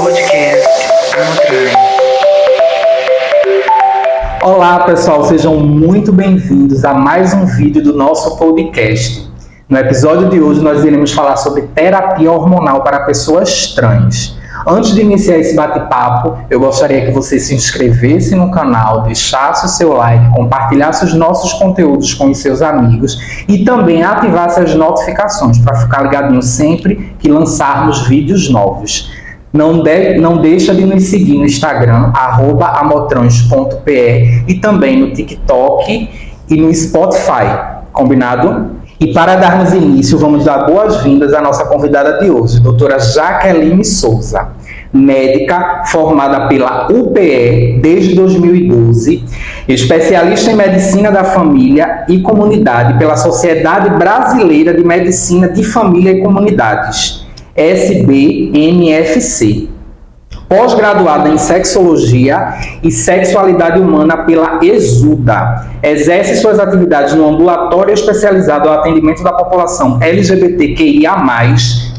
Podcast Amotrans. Olá pessoal, sejam muito bem-vindos a mais um vídeo do nosso podcast. No episódio de hoje nós iremos falar sobre terapia hormonal para pessoas trans. Antes de iniciar esse bate-papo, eu gostaria que você se inscrevesse no canal, deixasse o seu like, compartilhasse os nossos conteúdos com os seus amigos e também ativasse as notificações para ficar ligadinho sempre que lançarmos vídeos novos. Não deixa de nos seguir no Instagram, @amotrans.pr e também no TikTok e no Spotify, combinado? E para darmos início, vamos dar boas-vindas à nossa convidada de hoje, doutora Jaqueline Souza, médica formada pela UPE desde 2012, especialista em Medicina da Família e Comunidade pela Sociedade Brasileira de Medicina de Família e Comunidades, SBMFC. Pós-graduada em Sexologia e Sexualidade Humana pela Exuda. Exerce suas atividades no ambulatório especializado ao atendimento da população LGBTQIA+,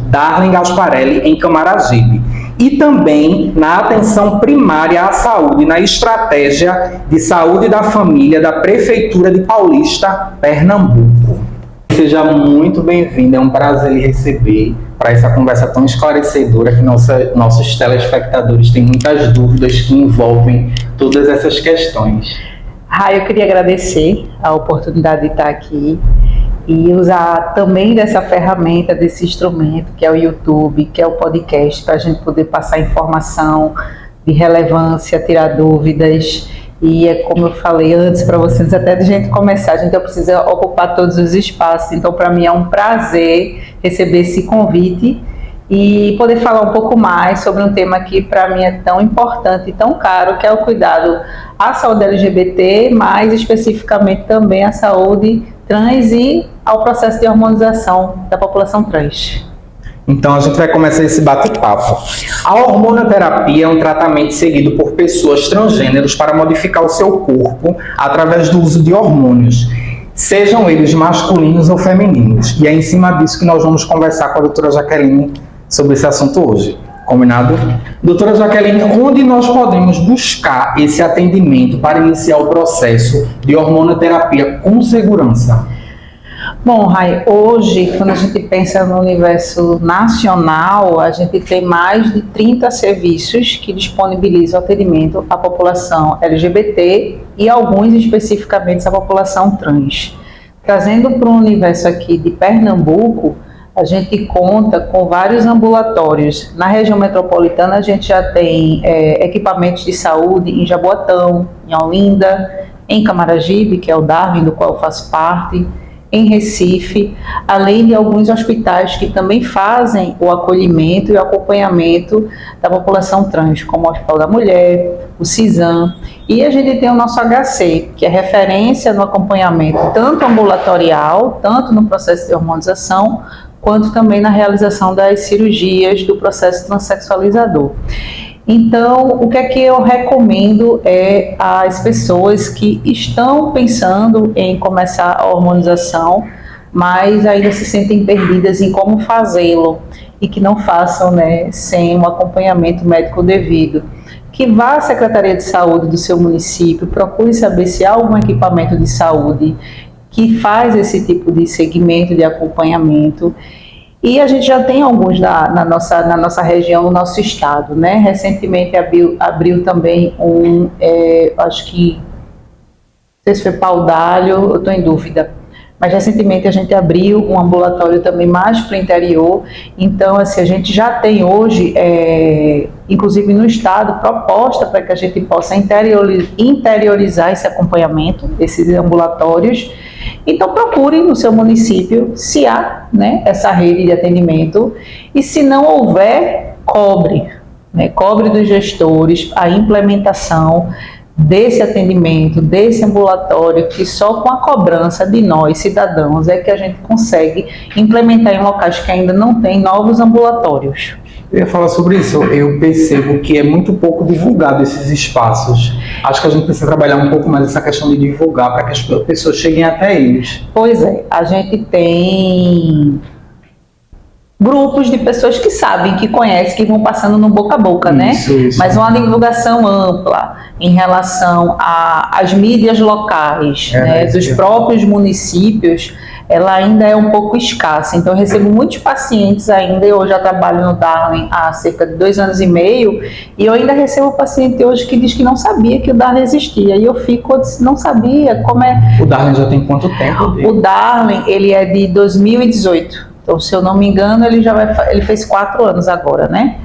Darling Gasparelli, em Camaragibe. E também na atenção primária à saúde, na estratégia de saúde da família da Prefeitura de Paulista, Pernambuco. Seja muito bem-vindo, é um prazer lhe receber para essa conversa tão esclarecedora que nossos telespectadores têm muitas dúvidas que envolvem todas essas questões. Eu queria agradecer a oportunidade de estar aqui e usar também dessa ferramenta, desse instrumento que é o YouTube, que é o podcast, para a gente poder passar informação de relevância, tirar dúvidas. E é como eu falei antes para vocês, até de gente começar, a gente precisa ocupar todos os espaços. Então, para mim é um prazer receber esse convite e poder falar um pouco mais sobre um tema que para mim é tão importante e tão caro, que é o cuidado à saúde LGBT, mais especificamente também à saúde trans e ao processo de hormonização da população trans. Então a gente vai começar esse bate-papo. A hormonoterapia é um tratamento seguido por pessoas transgêneros para modificar o seu corpo através do uso de hormônios, sejam eles masculinos ou femininos. E é em cima disso que nós vamos conversar com a doutora Jaqueline sobre esse assunto hoje. Combinado? Doutora Jaqueline, onde nós podemos buscar esse atendimento para iniciar o processo de hormonoterapia com segurança? Bom, Rai, hoje, quando a gente pensa no universo nacional, a gente tem mais de 30 serviços que disponibilizam atendimento à população LGBT e alguns especificamente à população trans. Trazendo para o universo aqui de Pernambuco, a gente conta com vários ambulatórios. Na região metropolitana, a gente já tem equipamentos de saúde em Jaboatão, em Olinda, em Camaragibe, que é o Darling, do qual eu faço parte, em Recife, além de alguns hospitais que também fazem o acolhimento e o acompanhamento da população trans, como o Hospital da Mulher, o CISAM, e a gente tem o nosso HC, que é referência no acompanhamento tanto ambulatorial, tanto no processo de hormonização, quanto também na realização das cirurgias do processo transexualizador. Então, o que é que eu recomendo é às pessoas que estão pensando em começar a hormonização, mas ainda se sentem perdidas em como fazê-lo e que não façam, sem um acompanhamento médico devido. Que vá à Secretaria de Saúde do seu município, procure saber se há algum equipamento de saúde que faz esse tipo de segmento de acompanhamento. E a gente já tem alguns na nossa região, no nosso estado, Recentemente abriu também acho que, não sei se foi Paudalho, eu estou em dúvida, mas recentemente a gente abriu um ambulatório também mais para o interior. Então, assim, a gente já tem hoje, inclusive no estado, proposta para que a gente possa interiorizar esse acompanhamento, esses ambulatórios. Então, procure no seu município se há essa rede de atendimento e, se não houver, cobre dos gestores a implementação desse atendimento, desse ambulatório, que só com a cobrança de nós, cidadãos, é que a gente consegue implementar em locais que ainda não tem novos ambulatórios. Eu ia falar sobre isso. Eu percebo que é muito pouco divulgado esses espaços. Acho que a gente precisa trabalhar um pouco mais essa questão de divulgar para que as pessoas cheguem até eles. Pois é, a gente tem grupos de pessoas que sabem, que conhecem, que vão passando no boca a boca, né? Isso. Mas uma divulgação ampla em relação às mídias locais, né, dos próprios municípios, ela ainda é um pouco escassa. Então, eu recebo muitos pacientes ainda. Eu já trabalho no Darwin há cerca de 2 anos e meio, e eu ainda recebo paciente hoje que diz que não sabia que o Darwin existia. E eu fico, não sabia como é. O Darwin já tem quanto tempo? O Darwin, ele é de 2018. Então, se eu não me engano, ele fez 4 anos agora, né?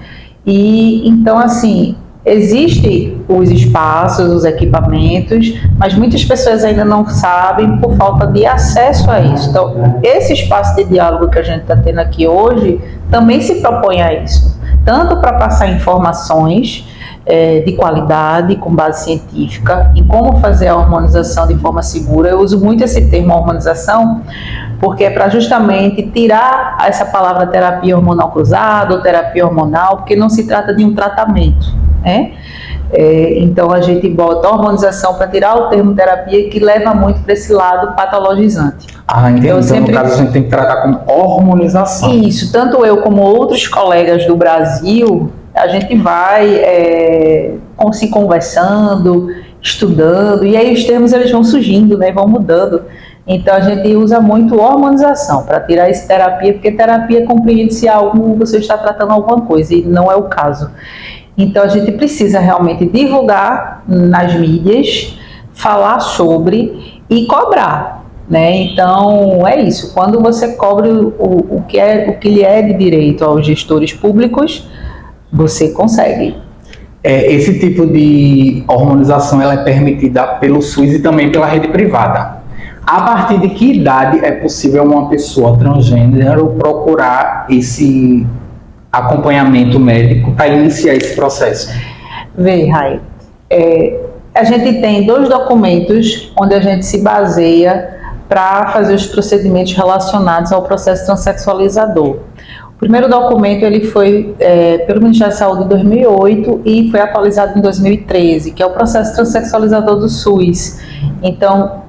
E então, assim, existem os espaços, os equipamentos, mas muitas pessoas ainda não sabem por falta de acesso a isso. Então, esse espaço de diálogo que a gente está tendo aqui hoje também se propõe a isso, tanto para passar informações de qualidade, com base científica, em como fazer a hormonização de forma segura. Eu uso muito esse termo hormonização, porque é para justamente tirar essa palavra terapia hormonal cruzada ou terapia hormonal, porque não se trata de um tratamento, né? Então a gente bota a hormonização para tirar o termo terapia, que leva muito para esse lado patologizante. Entendi. Então, no caso, a gente tem que tratar como hormonização. Isso, tanto eu como outros colegas do Brasil, a gente vai se conversando, estudando, e aí os termos eles vão surgindo, né, vão mudando. Então a gente usa muito hormonização para tirar essa terapia, porque terapia compreende se você está tratando alguma coisa, e não é o caso. Então a gente precisa realmente divulgar nas mídias, falar sobre e cobrar, né? Então é isso. Quando você cobre o que lhe é de direito aos gestores públicos, você consegue. Esse tipo de hormonização ela é permitida pelo SUS e também pela rede privada. A partir de que idade é possível uma pessoa transgênero procurar esse acompanhamento médico para iniciar esse processo? Vê, Rai, a gente tem 2 documentos onde a gente se baseia para fazer os procedimentos relacionados ao processo transexualizador. O primeiro documento ele foi pelo Ministério da Saúde em 2008 e foi atualizado em 2013, que é o processo transexualizador do SUS. Então,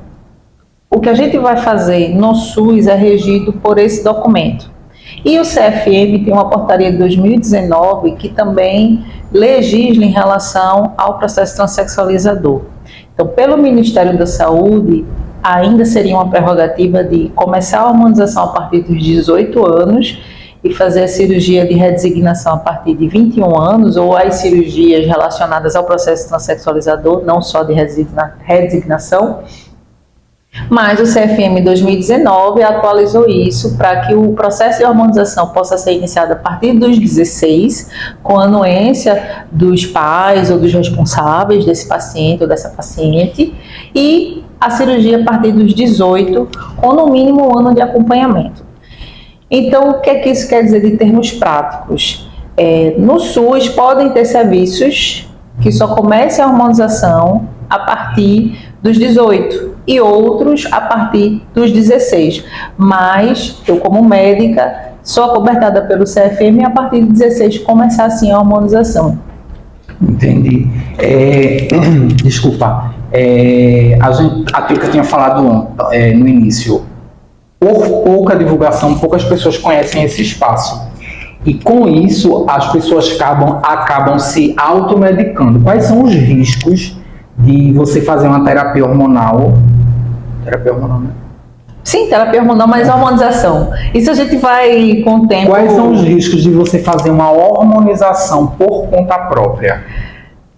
o que a gente vai fazer no SUS é regido por esse documento. E o CFM tem uma portaria de 2019 que também legisla em relação ao processo transexualizador. Então, pelo Ministério da Saúde, ainda seria uma prerrogativa de começar a hormonização a partir dos 18 anos e fazer a cirurgia de redesignação a partir de 21 anos, ou as cirurgias relacionadas ao processo transexualizador, não só de redesignação. Mas o CFM 2019 atualizou isso para que o processo de hormonização possa ser iniciado a partir dos 16, com a anuência dos pais ou dos responsáveis desse paciente ou dessa paciente, e a cirurgia a partir dos 18, com no mínimo 1 ano de acompanhamento. Então, o que é que isso quer dizer de termos práticos? No SUS podem ter serviços que só comecem a hormonização a partir dos 18 e outros a partir dos 16, mas eu, como médica, sou acobertada pelo CFM e a partir de 16 começar assim a hormonização. Entendi. Desculpa, aquilo que eu tinha falado no início, por pouca divulgação, poucas pessoas conhecem esse espaço. E com isso, as pessoas acabam se automedicando. Quais são os riscos de você fazer uma terapia hormonal? Terapia hormonal, né? Sim, terapia hormonal, mas hormonização. Isso a gente vai com o tempo. Quais são os riscos de você fazer uma hormonização por conta própria?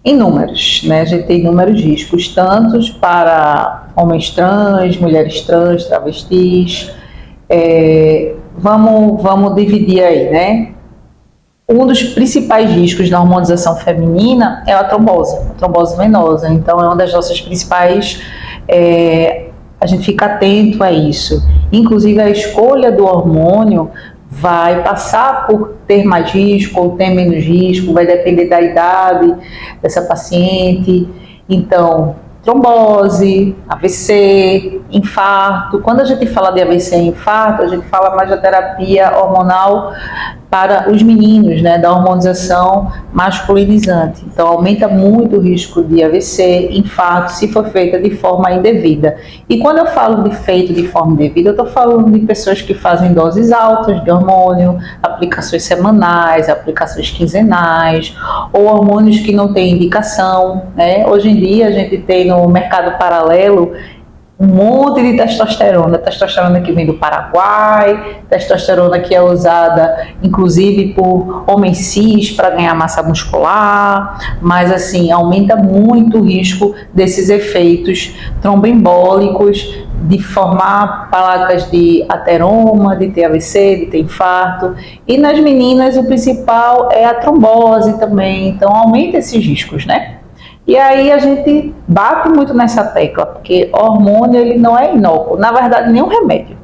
Inúmeros, né? A gente tem inúmeros riscos, tantos para homens trans, mulheres trans, travestis. Vamos dividir aí, né? Um dos principais riscos na hormonização feminina é a trombose venosa. Então, é uma das nossas principais... a gente fica atento a isso. Inclusive, a escolha do hormônio vai passar por ter mais risco ou ter menos risco, vai depender da idade dessa paciente. Então, trombose, AVC, infarto. Quando a gente fala de AVC e infarto, a gente fala mais da terapia hormonal para os meninos, né, da hormonização masculinizante. Então, aumenta muito o risco de AVC, infarto, se for feita de forma indevida. E quando eu falo de feito de forma indevida, eu estou falando de pessoas que fazem doses altas de hormônio, aplicações semanais, aplicações quinzenais, ou hormônios que não têm indicação, né? Hoje em dia, a gente tem no mercado paralelo um monte de testosterona que vem do Paraguai, testosterona que é usada inclusive por homens cis para ganhar massa muscular, mas assim, aumenta muito o risco desses efeitos tromboembólicos, de formar placas de ateroma, de ter AVC, de ter infarto. E nas meninas o principal é a trombose também, então aumenta esses riscos, né? E aí a gente bate muito nessa tecla, porque hormônio ele não é inócuo, na verdade nenhum remédio.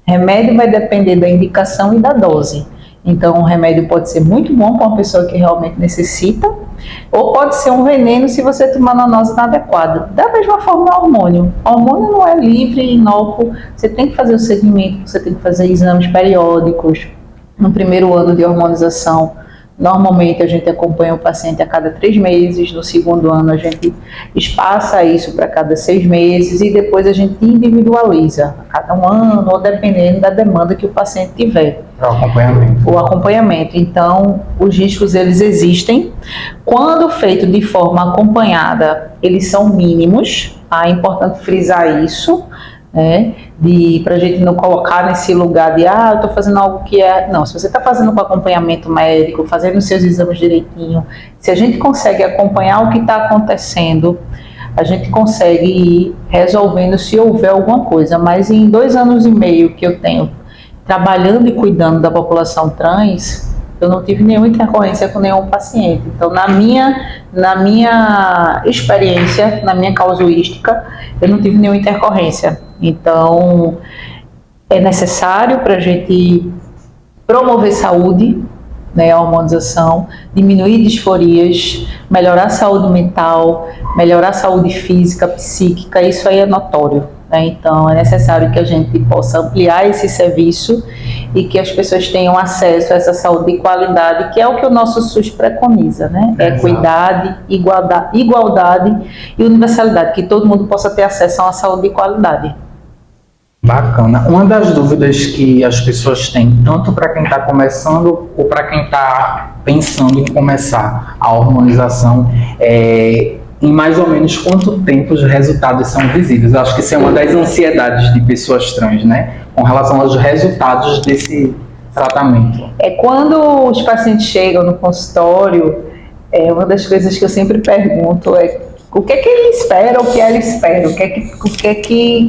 Remédio vai depender da indicação e da dose. Então o remédio pode ser muito bom para uma pessoa que realmente necessita, ou pode ser um veneno se você tomar na dose inadequada. Da mesma forma o hormônio. O hormônio não é livre e inócuo, você tem que fazer o segmento, você tem que fazer exames periódicos. No primeiro ano de hormonização, normalmente a gente acompanha o paciente a cada 3 meses, no segundo ano a gente espaça isso para cada 6 meses e depois a gente individualiza a cada 1 ano, ou dependendo da demanda que o paciente tiver. O acompanhamento. Então, os riscos eles existem. Quando feito de forma acompanhada, eles são mínimos, é importante frisar isso, né, para a gente não colocar nesse lugar de eu estou fazendo algo que é... Não, se você está fazendo com acompanhamento médico, fazendo os seus exames direitinho, se a gente consegue acompanhar o que está acontecendo, a gente consegue ir resolvendo se houver alguma coisa. Mas em 2 anos e meio que eu tenho trabalhando e cuidando da população trans, eu não tive nenhuma intercorrência com nenhum paciente. Então, na minha experiência, na minha casuística, eu não tive nenhuma intercorrência. Então, é necessário para a gente promover saúde, né, a hormonização, diminuir disforias, melhorar a saúde mental, melhorar a saúde física, psíquica, isso aí é notório. Então, é necessário que a gente possa ampliar esse serviço e que as pessoas tenham acesso a essa saúde de qualidade, que é o que o nosso SUS preconiza, né? É equidade, igualdade e universalidade, que todo mundo possa ter acesso a uma saúde de qualidade. Bacana. Uma das dúvidas que as pessoas têm, tanto para quem está começando ou para quem está pensando em começar a hormonização, é em mais ou menos quanto tempo os resultados são visíveis. Eu acho que isso é uma das ansiedades de pessoas trans, né? Com relação aos resultados desse tratamento. Quando os pacientes chegam no consultório, uma das coisas que eu sempre pergunto é o que é que ele espera, o que ela espera,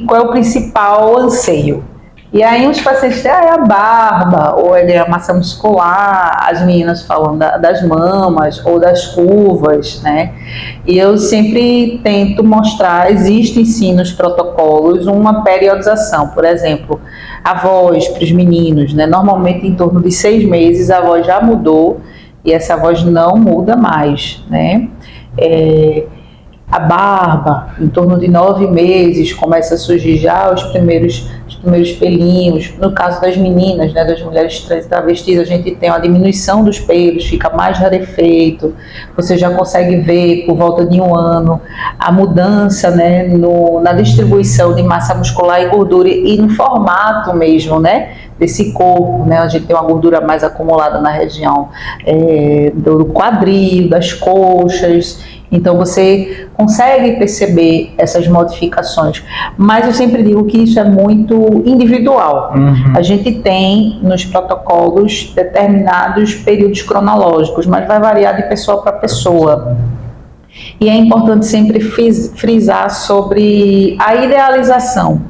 qual é o principal anseio. E aí os pacientes dizem, é a barba, ou é a massa muscular, as meninas falam das mamas ou das curvas, né? E eu sempre tento mostrar, existe sim nos protocolos uma periodização, por exemplo, a voz para os meninos, né? Normalmente em torno de 6 meses a voz já mudou e essa voz não muda mais, né? A barba, em torno de 9 meses, começa a surgir já os primeiros pelinhos. No caso das meninas, né, das mulheres trans e travestis, a gente tem uma diminuição dos pelos, fica mais rarefeito. Você já consegue ver, por volta de 1 ano, a mudança, né, na distribuição de massa muscular e gordura e no formato mesmo, né, desse corpo, né? A gente tem uma gordura mais acumulada na região do quadril, das coxas. Então você consegue perceber essas modificações, mas eu sempre digo que isso é muito individual. A gente tem nos protocolos determinados períodos cronológicos, mas vai variar de pessoa para pessoa. E é importante sempre frisar sobre a idealização.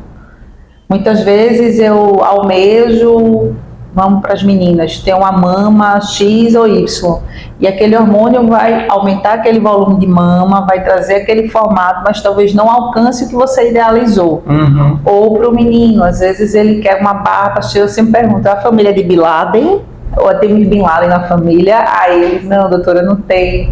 Muitas vezes eu almejo, vamos para as meninas, ter uma mama X ou Y, e aquele hormônio vai aumentar aquele volume de mama, vai trazer aquele formato, mas talvez não alcance o que você idealizou. Ou para o menino, às vezes ele quer uma barba, eu sempre pergunto, a família é de Bin Laden? Ou tem Bin Laden na família? Aí eles, não, doutora, não tem.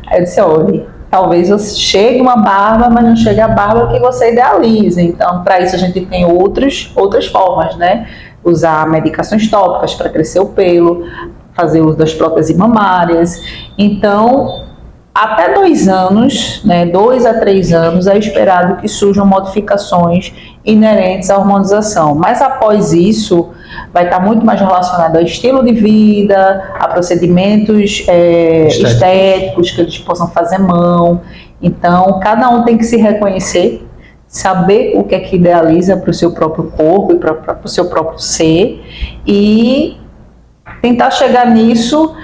Aí eu disse, olha, talvez chegue uma barba, mas não chegue a barba que você idealiza. Então, para isso a gente tem outras formas, né? Usar medicações tópicas para crescer o pelo, fazer uso das próteses mamárias. Então, até 2 anos, né, 2 a 3 anos, é esperado que surjam modificações inerentes à hormonização. Mas após isso, vai estar muito mais relacionado ao estilo de vida, a procedimentos estéticos que eles possam fazer mão. Então, cada um tem que se reconhecer, saber o que é que idealiza para o seu próprio corpo e para o seu próprio ser e tentar chegar nisso.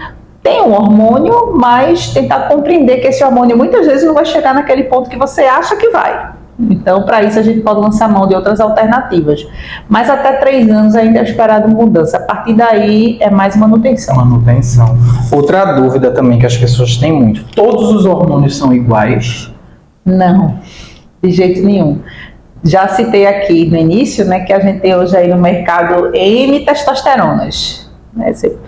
Tem um hormônio, mas tentar compreender que esse hormônio muitas vezes não vai chegar naquele ponto que você acha que vai. Então, para isso, a gente pode lançar mão de outras alternativas. Mas até 3 anos ainda é esperado mudança. A partir daí, é mais manutenção. Manutenção. Outra dúvida também que as pessoas têm muito. Todos os hormônios são iguais? Não, de jeito nenhum. Já citei aqui no início, né, que a gente tem hoje aí no mercado M testosteronas.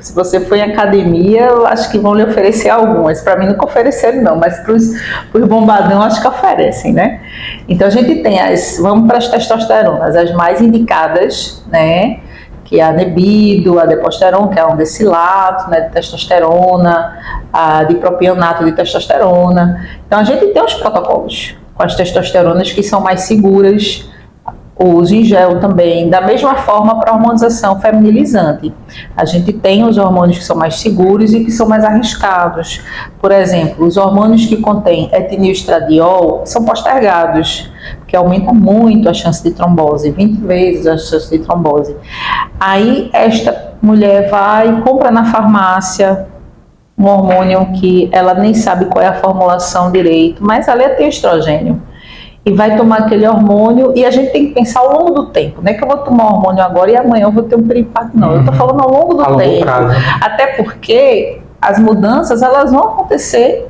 Se você for em academia, eu acho que vão lhe oferecer algumas. Para mim nunca ofereceram não, mas para os bombadão acho que oferecem, né? Então a gente tem vamos para as testosteronas, as mais indicadas, né? Que é a Nebido, a Deposteron, que é um descilato, né, de testosterona, a dipropionato de testosterona. Então a gente tem os protocolos com as testosteronas que são mais seguras, o uso em gel também, da mesma forma para a hormonização feminilizante. A gente tem os hormônios que são mais seguros e que são mais arriscados. Por exemplo, os hormônios que contêm etilneoestradiol são postergados, porque aumenta muito a chance de trombose, 20 vezes a chance de trombose. Aí esta mulher vai e compra na farmácia um hormônio que ela nem sabe qual é a formulação direito, mas ali tem estrogênio. E vai tomar aquele hormônio, e a gente tem que pensar ao longo do tempo, não é que eu vou tomar o hormônio agora e amanhã eu vou ter um piripaque, não. Eu estou falando ao longo do tempo, até porque as mudanças elas vão acontecer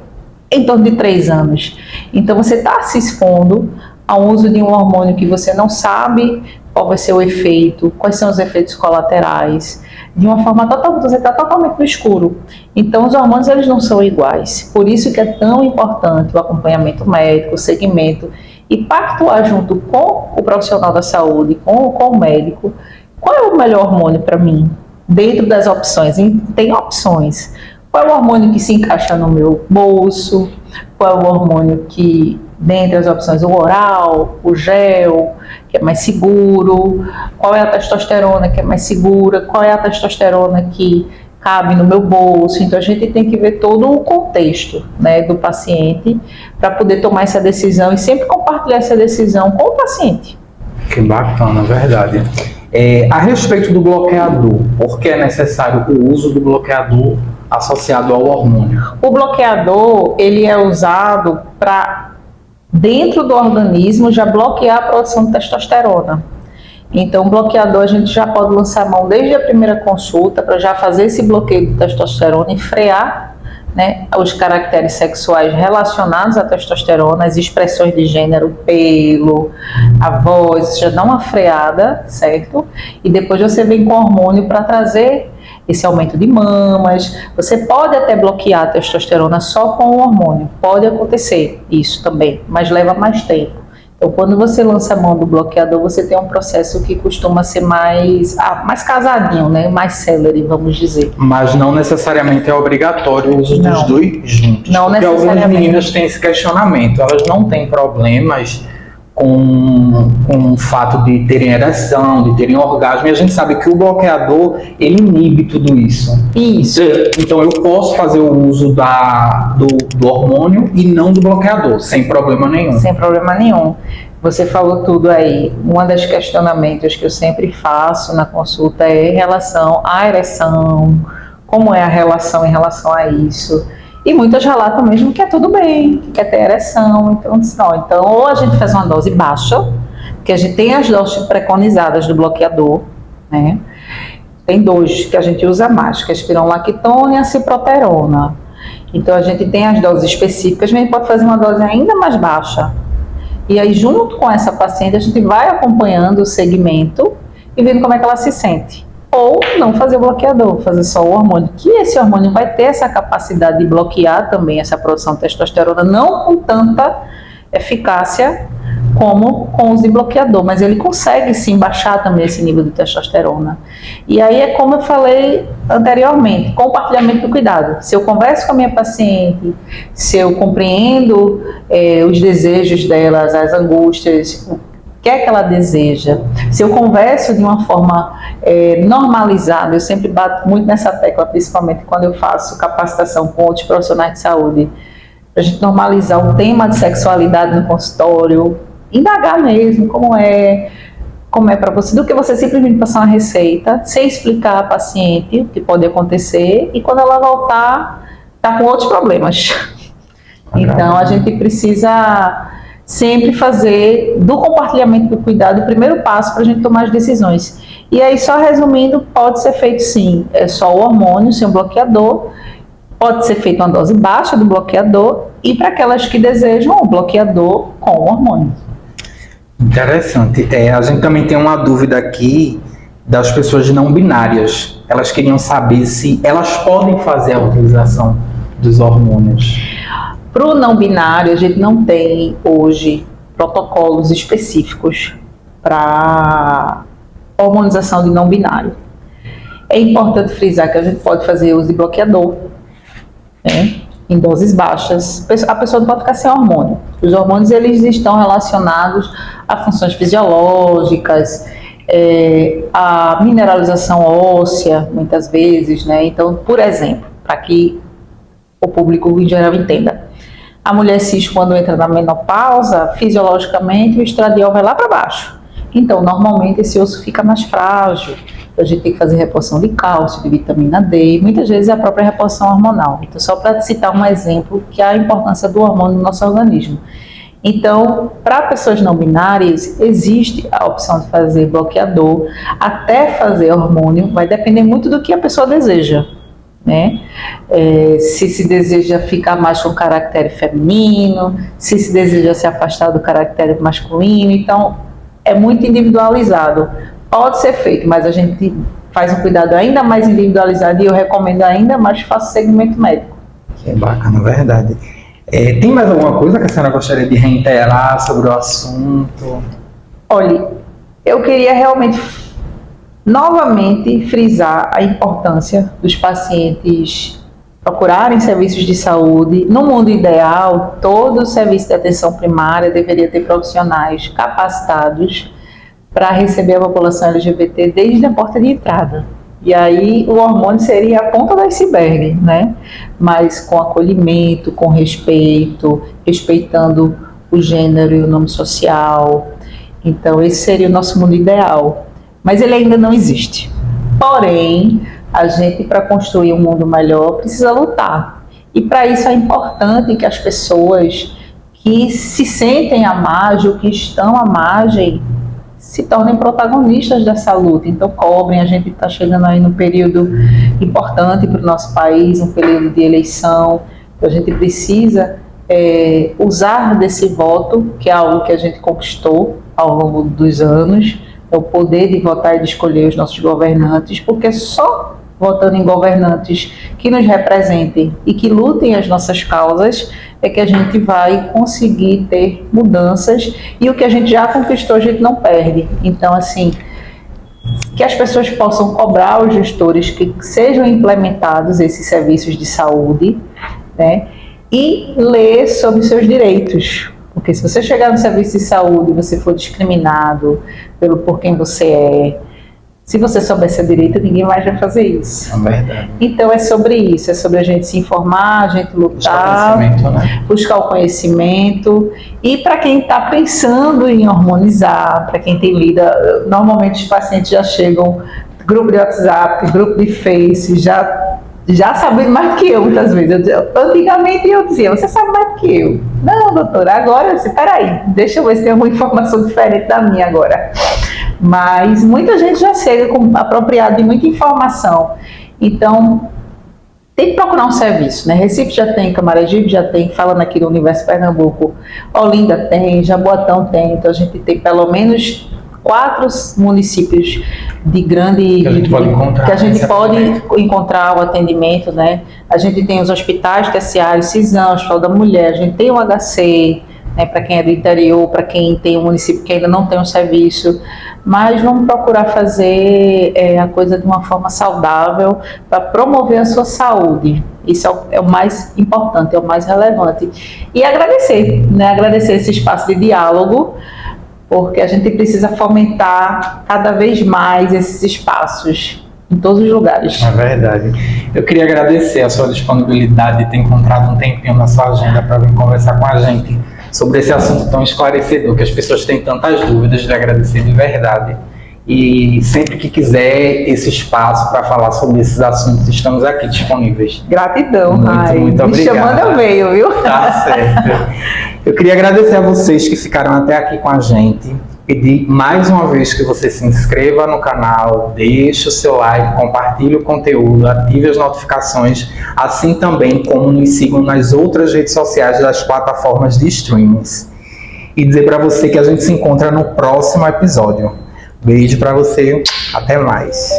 em torno de 3 anos. Então você está se expondo ao uso de um hormônio que você não sabe qual vai ser o efeito, quais são os efeitos colaterais, de uma forma total, você está totalmente no escuro. Então os hormônios eles não são iguais, por isso que é tão importante o acompanhamento médico, o segmento, e pactuar junto com o profissional da saúde, com o médico, qual é o melhor hormônio para mim, dentro das opções. Tem opções. Qual é o hormônio que se encaixa no meu bolso? Qual é o hormônio que, dentre as opções, o oral, o gel, que é mais seguro? Qual é a testosterona que é mais segura? Qual é a testosterona que cabe no meu bolso? Então a gente tem que ver todo o contexto, né, do paciente para poder tomar essa decisão e sempre compartilhar essa decisão com o paciente. Que bacana, verdade. A respeito do bloqueador, por que é necessário o uso do bloqueador associado ao hormônio? O bloqueador ele é usado para, dentro do organismo, já bloquear a produção de testosterona. Então, o bloqueador a gente já pode lançar a mão desde a primeira consulta para já fazer esse bloqueio de testosterona e frear, né, os caracteres sexuais relacionados à testosterona, as expressões de gênero, pelo, a voz, já dá uma freada, certo? E depois você vem com hormônio para trazer esse aumento de mamas. Você pode até bloquear a testosterona só com o hormônio, pode acontecer isso também, mas leva mais tempo. Então, quando você lança a mão do bloqueador, você tem um processo que costuma ser mais casadinho, né? Mais célere, vamos dizer. Mas não necessariamente é obrigatório o uso dos dois juntos. Não porque necessariamente. Algumas meninas têm esse questionamento. Elas não têm problemas com o fato de terem ereção, de terem orgasmo. E a gente sabe que o bloqueador, ele inibe tudo isso. Isso. Então, eu posso fazer o uso do hormônio e não do bloqueador, sem problema nenhum. Sem problema nenhum. Você falou tudo aí. Um dos questionamentos que eu sempre faço na consulta é em relação à ereção, como é a relação em relação a isso. E muitas relatam mesmo que é tudo bem, que quer ter ereção. Então, ou a gente faz uma dose baixa, que a gente tem as doses preconizadas do bloqueador, né? Tem 2 que a gente usa mais, que é a espironolactona e a ciproterona. Então, a gente tem as doses específicas, mas a gente pode fazer uma dose ainda mais baixa. E aí, junto com essa paciente, a gente vai acompanhando o segmento e vendo como é que ela se sente. Ou não fazer o bloqueador, fazer só o hormônio, que esse hormônio vai ter essa capacidade de bloquear também essa produção de testosterona, não com tanta eficácia como com o uso de bloqueador, mas ele consegue sim baixar também esse nível de testosterona. E aí é como eu falei anteriormente, compartilhamento do cuidado. Se eu converso com a minha paciente, se eu compreendo os desejos delas, as angústias, o que é que ela deseja, se eu converso de uma forma normalizada, eu sempre bato muito nessa tecla, principalmente quando eu faço capacitação com outros profissionais de saúde, para a gente normalizar o tema de sexualidade no consultório, indagar mesmo como é para você, do que você simplesmente passar uma receita, sem explicar à paciente o que pode acontecer, e quando ela voltar, está com outros problemas. Então, a gente precisa sempre fazer do compartilhamento do cuidado o primeiro passo para a gente tomar as decisões. E aí, só resumindo, pode ser feito sim, é só o hormônio, sem um bloqueador, pode ser feita uma dose baixa do bloqueador, e para aquelas que desejam, o bloqueador com o hormônio. Interessante. A gente também tem uma dúvida aqui das pessoas não binárias. Elas queriam saber se elas podem fazer a utilização dos hormônios. Para o não binário, a gente não tem hoje protocolos específicos para hormonização de não binário. É importante frisar que a gente pode fazer uso de bloqueador, né, em doses baixas. A pessoa não pode ficar sem hormônio. Os hormônios, eles estão relacionados a funções fisiológicas, a mineralização óssea, muitas vezes, né? Então, por exemplo, para que o público em geral entenda, a mulher cis, quando entra na menopausa, fisiologicamente o estradiol vai lá para baixo. Então, normalmente esse osso fica mais frágil. A gente tem que fazer reposição de cálcio, de vitamina D, e muitas vezes a própria reposição hormonal. Então, só para citar um exemplo, que é a importância do hormônio no nosso organismo. Então, para pessoas não binárias, existe a opção de fazer bloqueador, até fazer hormônio, vai depender muito do que a pessoa deseja, né? Se deseja ficar mais com o caráter feminino, se deseja se afastar do caráter masculino, então é muito individualizado. Pode ser feito, mas a gente faz um cuidado ainda mais individualizado, e eu recomendo ainda mais que faça segmento médico. Que é bacana, verdade. Tem mais alguma coisa que a senhora gostaria de reiterar sobre o assunto? Olha, eu queria realmente novamente frisar a importância dos pacientes procurarem serviços de saúde. No mundo ideal, todo o serviço de atenção primária deveria ter profissionais capacitados para receber a população LGBT desde a porta de entrada. E aí o hormônio seria a ponta do iceberg, né? Mas com acolhimento, com respeito, respeitando o gênero e o nome social. Então esse seria o nosso mundo ideal. Mas ele ainda não existe. Porém, a gente, para construir um mundo melhor, precisa lutar. E para isso é importante que as pessoas que se sentem à margem, ou que estão à margem, se tornem protagonistas dessa luta. Então cobrem, a gente está chegando aí num período importante para o nosso país, um período de eleição, a gente precisa usar desse voto, que é algo que a gente conquistou ao longo dos anos, é o poder de votar e de escolher os nossos governantes, porque só votando em governantes que nos representem e que lutem as nossas causas, é que a gente vai conseguir ter mudanças, e o que a gente já conquistou a gente não perde. Então, assim, que as pessoas possam cobrar os gestores que sejam implementados esses serviços de saúde, né, e ler sobre seus direitos. Porque se você chegar no serviço de saúde e você for discriminado por quem você é, se você souber seu direito, ninguém mais vai fazer isso. É verdade. Então é sobre isso, é sobre a gente se informar, a gente lutar, buscar o conhecimento. E para quem está pensando em hormonizar, para quem tem lida, normalmente os pacientes já chegam, grupo de WhatsApp, grupo de Face, já sabem mais do que eu, muitas vezes. Antigamente eu dizia, você sabe mais do que eu. Não, doutora, agora, peraí, deixa eu ver se tem alguma informação diferente da minha agora. Mas muita gente já chega apropriado de muita informação. Então, tem que procurar um serviço, né? Recife já tem, Camaragibe já tem, falando aqui do Universo Pernambuco, Olinda tem, Jaboatão tem, então a gente tem pelo menos 4 municípios de grande... Que a gente pode encontrar. Que a gente pode encontrar o atendimento, né? A gente tem os hospitais terciários, Cisão, Hospital da Mulher, a gente tem o HC, né, para quem é do interior, para quem tem um município que ainda não tem um serviço, mas vamos procurar fazer a coisa de uma forma saudável para promover a sua saúde. Isso é o mais importante, é o mais relevante. E agradecer, né, agradecer esse espaço de diálogo, porque a gente precisa fomentar cada vez mais esses espaços em todos os lugares. É verdade. Eu queria agradecer a sua disponibilidade de ter encontrado um tempinho na sua agenda para vir conversar com a gente sobre esse assunto tão esclarecedor, que as pessoas têm tantas dúvidas, de agradecer de verdade. E sempre que quiser esse espaço para falar sobre esses assuntos, estamos aqui disponíveis. Gratidão, Muito Rai. obrigado. Me chamando eu venho, viu? Tá certo. Eu queria agradecer a vocês que ficaram até aqui com a gente. Pedir mais uma vez que você se inscreva no canal, deixe o seu like, compartilhe o conteúdo, ative as notificações, assim também como nos sigam nas outras redes sociais das plataformas de streamings. E dizer para você que a gente se encontra no próximo episódio. Beijo para você, até mais.